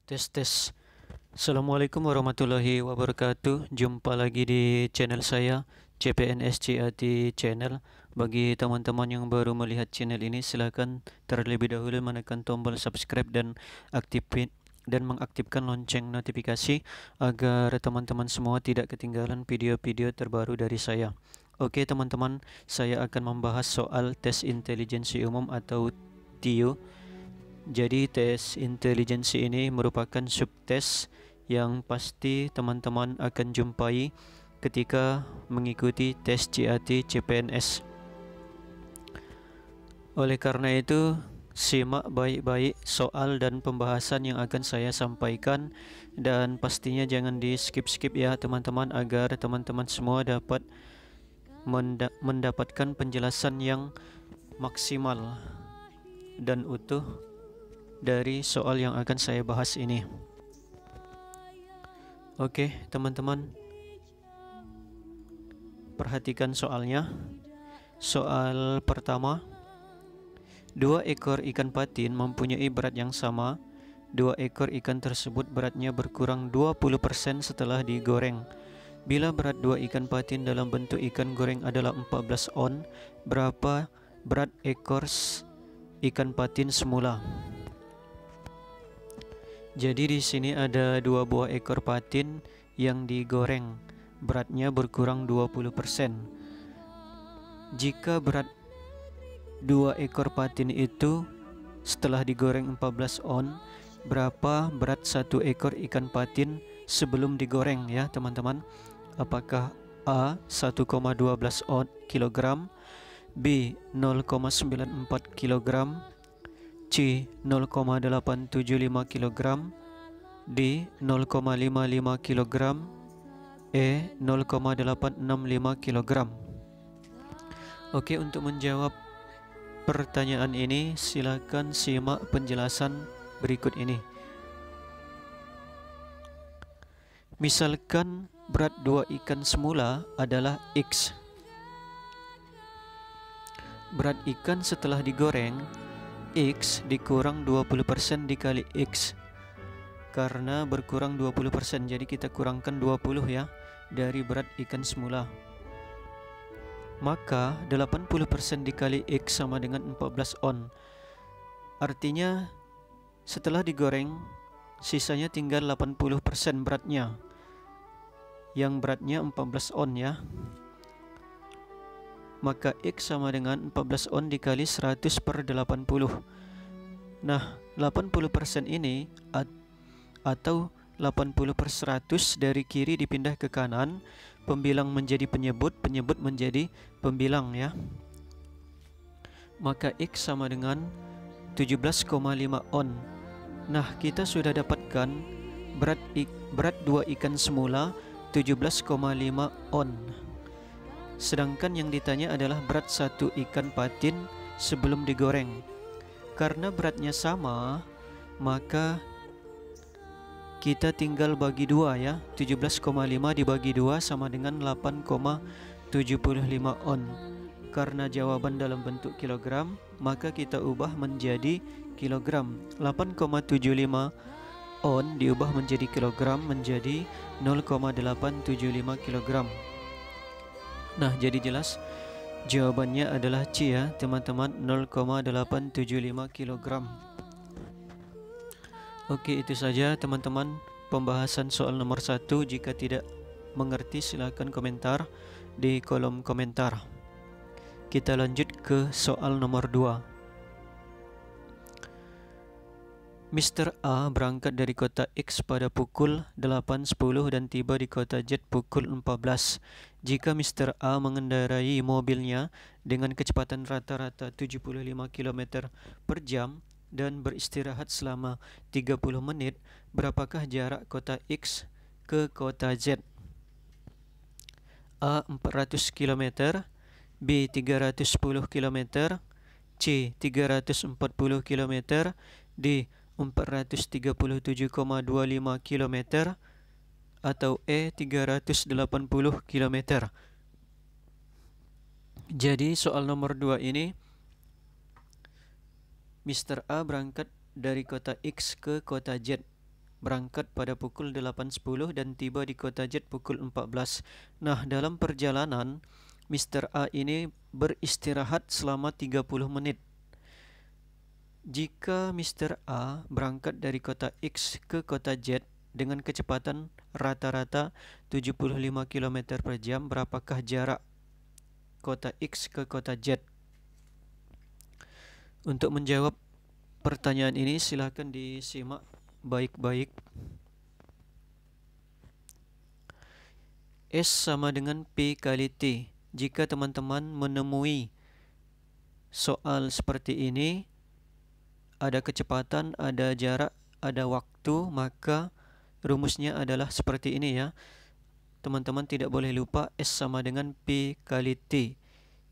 Tes tes. Assalamualaikum warahmatullahi wabarakatuh. Jumpa lagi di channel saya CPNS CAT Channel. Bagi teman-teman yang baru melihat channel ini, silahkan terlebih dahulu menekan tombol subscribe dan mengaktifkan lonceng notifikasi agar teman-teman semua tidak ketinggalan video-video terbaru dari saya. Oke teman-teman, saya akan membahas soal tes intelijensi umum atau TIU. Jadi tes intelijensi ini merupakan subtes yang pasti teman-teman akan jumpai ketika mengikuti tes CAT CPNS. Oleh karena itu, simak baik-baik soal dan pembahasan yang akan saya sampaikan, dan pastinya jangan di skip-skip ya teman-teman, agar teman-teman semua dapat mendapatkan penjelasan yang maksimal dan utuh dari soal yang akan saya bahas ini. Oke, teman-teman, perhatikan soalnya. Soal pertama, 2 ekor ikan patin mempunyai berat yang sama. 2 ekor ikan tersebut beratnya berkurang 20% setelah digoreng. Bila berat 2 ikan patin dalam bentuk ikan goreng adalah 14 on, berapa berat ekor ikan patin semula? Jadi di sini ada 2 buah ekor patin yang digoreng, beratnya berkurang 20%. Jika berat 2 ekor patin itu setelah digoreng 14 on, berapa berat 1 ekor ikan patin sebelum digoreng ya teman-teman? Apakah A 1,12 kilogram, B 0,94 kilogram, C 0,875 kg, D 0,55 kg, E 0,865 kg. Oke, untuk menjawab pertanyaan ini silakan simak penjelasan berikut ini. Misalkan berat 2 ikan semula adalah X. Berat ikan setelah digoreng X dikurang 20% dikali X, karena berkurang 20%, jadi kita kurangkan 20 ya dari berat ikan semula. Maka 80% dikali X sama dengan 14 on. Artinya setelah digoreng sisanya tinggal 80% beratnya, yang beratnya 14 on ya. Maka X sama dengan 14 on dikali 100/80. Nah, 80% ini atau 80/100 dari kiri dipindah ke kanan, pembilang menjadi penyebut, penyebut menjadi pembilang ya. Maka X sama dengan 17,5 on. Nah, kita sudah dapatkan berat 2 ikan semula 17,5 on. Sedangkan yang ditanya adalah berat 1 ikan patin sebelum digoreng. Karena beratnya sama, maka kita tinggal bagi 2 ya. 17,5 dibagi 2 sama dengan 8,75 on. Karena jawaban dalam bentuk kilogram, maka kita ubah menjadi kilogram. 8,75 on diubah menjadi kilogram menjadi 0,875 kilogram. Nah, jadi jelas jawabannya adalah C ya teman-teman, 0,875 kg. Oke, itu saja teman-teman pembahasan soal nomor 1. Jika tidak mengerti silahkan komentar di kolom komentar. Kita lanjut ke soal nomor 2. Mr. A berangkat dari kota X pada pukul 8.10 dan tiba di kota Z pukul 14. Jika Mr. A mengendarai mobilnya dengan kecepatan rata-rata 75 km per jam dan beristirahat selama 30 menit, berapakah jarak kota X ke kota Z? A 400 km, B 310 km, C 340 km, D 437,25 km, atau E 380 km. Jadi soal nomor 2 ini, Mr. A berangkat dari kota X ke kota Z berangkat pada pukul 8.10 dan tiba di kota Z pukul 14. Nah, dalam perjalanan Mr. A ini beristirahat selama 30 menit. Jika Mr. A berangkat dari kota X ke kota Z dengan kecepatan rata-rata 75 km per jam, berapakah jarak kota X ke kota Z? Untuk menjawab pertanyaan ini silakan disimak baik-baik. S sama dengan P kali T. Jika teman-teman menemui soal seperti ini, ada kecepatan, ada jarak, ada waktu, maka rumusnya adalah seperti ini ya. Teman-teman tidak boleh lupa S sama dengan P kali T.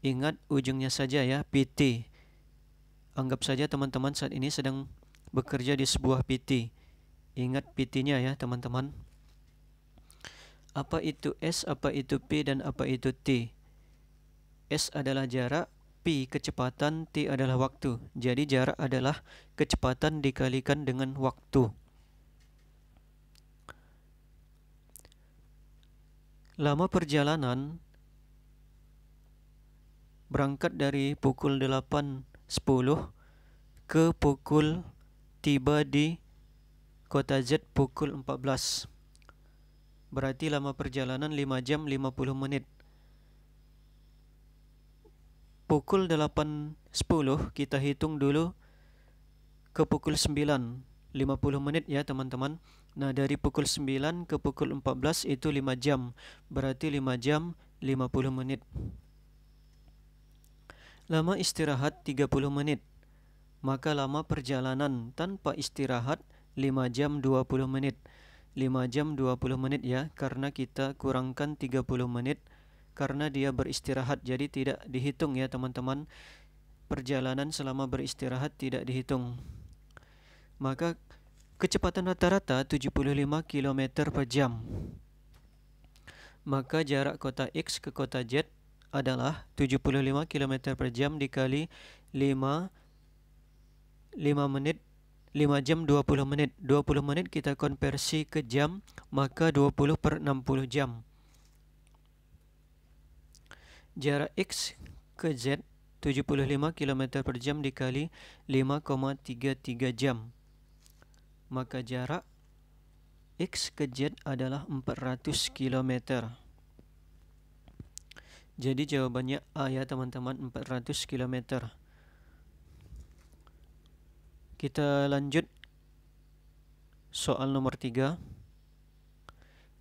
Ingat ujungnya saja ya, PT. Anggap saja teman-teman saat ini sedang bekerja di sebuah PT. Ingat PT-nya ya teman-teman. Apa itu S, apa itu P, dan apa itu T? S adalah jarak, P kecepatan, T adalah waktu. Jadi jarak adalah kecepatan dikalikan dengan waktu. Lama perjalanan berangkat dari pukul 8.10 ke pukul tiba di kota Z pukul 14. Berarti lama perjalanan 5 jam 50 menit. Pukul 8.10 kita hitung dulu ke pukul 9, 50 menit ya teman-teman. Nah, dari pukul 9 ke pukul 14 itu 5 jam. Berarti 5 jam 50 menit. Lama istirahat 30 menit. Maka lama perjalanan tanpa istirahat 5 jam 20 menit. 5 jam 20 menit ya, karena kita kurangkan 30 menit karena dia beristirahat, jadi tidak dihitung ya teman-teman. Perjalanan selama beristirahat tidak dihitung. Maka kecepatan rata-rata 75 km per jam. Maka jarak kota X ke kota Z adalah 75 km per jam dikali 5 menit, 5 jam 20 menit. 20 menit kita konversi ke jam, maka 20 per 60 jam. Jarak X ke Z 75 km per jam dikali 5,33 jam. Maka jarak X ke Z adalah 400 km. Jadi jawabannya A ya teman-teman, 400 km. Kita lanjut soal nomor 3.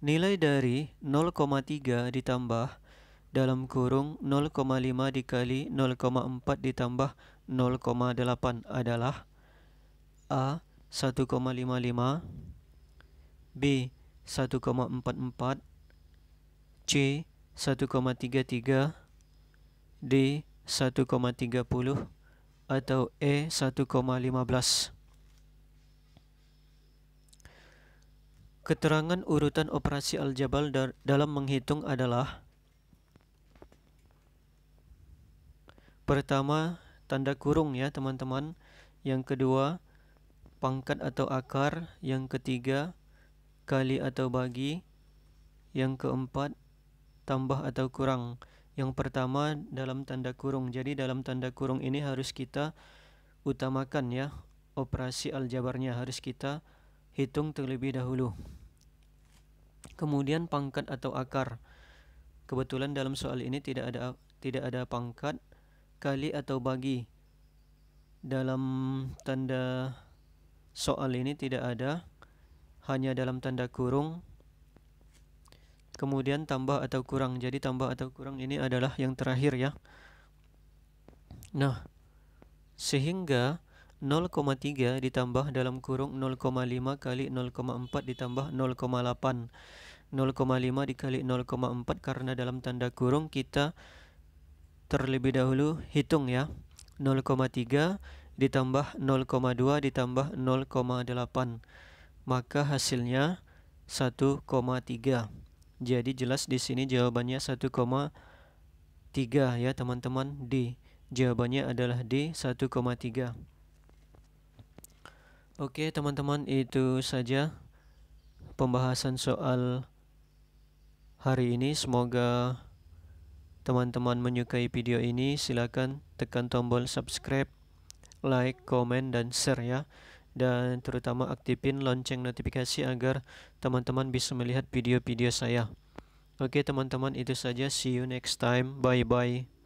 Nilai dari 0,3 ditambah dalam kurung 0,5 dikali 0,4 ditambah 0,8 adalah A 1,55, B 1,44, C 1,33, D 1,30, atau E 1,15. Keterangan urutan operasi aljabar dalam menghitung adalah: pertama, tanda kurung ya teman-teman. Yang kedua, pangkat atau akar. Yang ketiga, kali atau bagi. Yang keempat, tambah atau kurang. Yang pertama dalam tanda kurung. Jadi dalam tanda kurung ini harus kita utamakan ya, operasi aljabarnya harus kita hitung terlebih dahulu. Kemudian pangkat atau akar. Kebetulan dalam soal ini tidak ada pangkat. Kali atau bagi. Dalam tanda soal ini tidak ada, hanya dalam tanda kurung. Kemudian tambah atau kurang. Jadi tambah atau kurang ini adalah yang terakhir ya. Nah, sehingga 0,3 ditambah dalam kurung 0,5 kali 0,4 ditambah 0,8. 0,5 dikali 0,4 karena dalam tanda kurung kita terlebih dahulu hitung ya. 0,3 ditambah 0,2 ditambah 0,8. Maka hasilnya 1,3. Jadi jelas di sini jawabannya 1,3 ya teman-teman, D. Jawabannya adalah D, 1,3. Oke teman-teman, itu saja pembahasan soal hari ini. Semoga teman-teman menyukai video ini. Silakan tekan tombol subscribe, like, komen, dan share ya. Dan terutama aktifin lonceng notifikasi agar teman-teman bisa melihat video-video saya. Oke teman-teman, itu saja. See you next time. Bye bye.